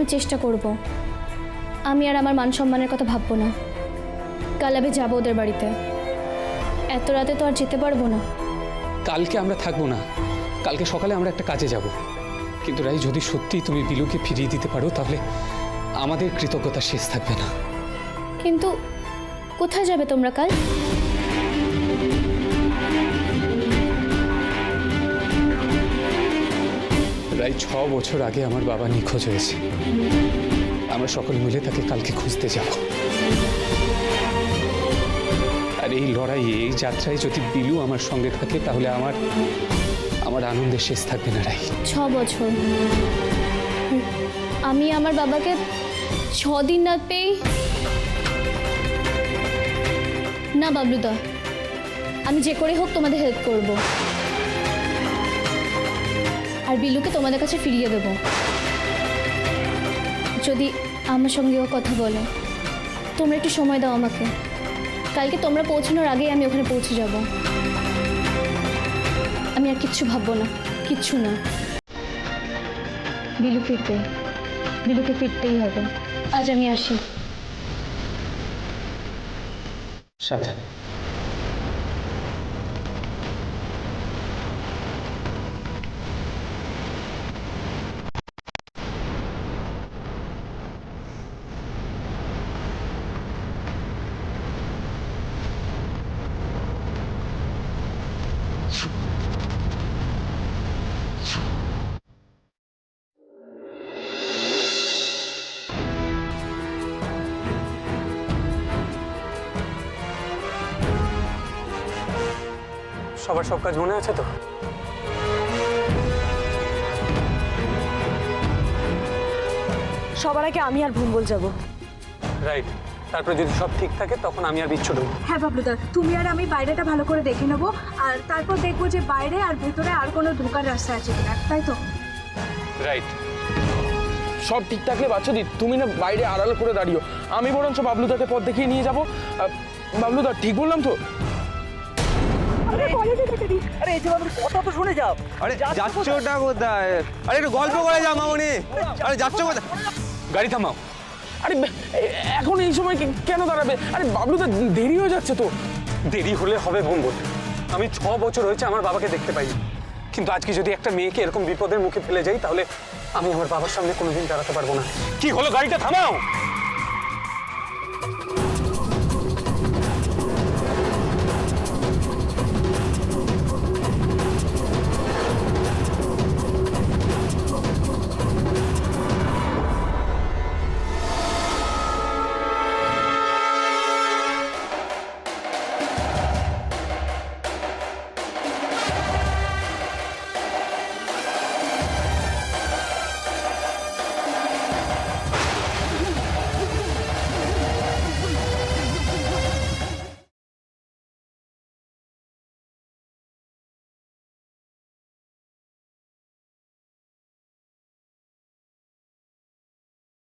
আমি চেষ্টা করব, আমি আর আমার মান সম্মানের কথা ভাববো না। কাল আমি যাবো ওদের বাড়িতে, এত রাতে তো আর যেতে পারবো না। কালকে আমরা থাকবো না, কালকে সকালে আমরা একটা কাজে যাব। কিন্তু রাই, যদি সত্যি তুমি বিলুকে ফিরিয়ে দিতে পারো তাহলে আমাদের কৃতজ্ঞতা শেষ থাকবে না। কিন্তু কোথায় যাবে তোমরা কাল? প্রায় 6 বছর আগে আমার বাবা নিখোঁজ হয়েছে। আমরা সকলে মিলে তাকে কালকে খুঁজতে যাব। আর এই লড়াই, এই যাত্রায় যদি বিলু আমার সঙ্গে থাকে তাহলে আমার আনন্দের শেষ থাকবে না রাই। 6 বছর? আমি আমার বাবাকে 6 দিন না পেয়ে, না বাবলুদা, আমি যে করে হোক তোমাদের হেল্প করব, আর বিলুকে তোমাদের কাছে ফিরিয়ে দেব যদি আমার সঙ্গেও কথা বলে। তোমরা একটু সময় দাও আমাকে, কালকে তোমরা পৌঁছানোর আগেই আমি ওখানে পৌঁছে যাব। আমি আর কিচ্ছু ভাববো না, কিচ্ছু না। বিলুকে ফিরতেই হবে। আজ আমি আসি। সাবধানে। সবার সব কাজ মনে আছে তো? সবার আগে আমি আর ভুম্বল যাব। রাইট। তারপরে যদি সব ঠিক থাকে তখন আমি আর বিচ্ছু ঢুকবো। হ্যাঁ বাবলুদা, তুমি আর আমি বাইরেটা ভালো করে দেখে নেবো, আর তারপর দেখবো যে বাইরে আর ভেতরে আর কোনো ঢোকার রাস্তা আছে কিনা, তাই তো? রাইট। সব ঠিক থাকলে বাচ্চাদি তুমি না বাইরে আড়াল করে দাঁড়িও, আমি বরঞ্চ বাবলুদাকে পথ দেখিয়ে নিয়ে যাবো। বাবলুদা ঠিক বললাম তো? আরে এই যে বাবু কথা তো শুনে যাও। আরে যাচ্ছোটা কোথায়? আরে একটু গল্প করে যাও মামুনি। আরে যাচ্ছ কোথায়? গাড়ি থামাও। আরে এখন এই সময় কেন দাঁড়াবে? আরে বাবলুদা দেরি হয়ে যাচ্ছে তো। দেরি হলে হবে ভুম্বল। আমি 6 বছর হয়েছে আমার বাবাকে দেখতে পাইনি, কিন্তু আজকে যদি একটা মেয়েকে এরকম বিপদের মুখে ফেলে যাই তাহলে আমি আমার বাবার সামনে কোনোদিন দাঁড়াতে পারবো না। কি হলো? গাড়িটা থামাও।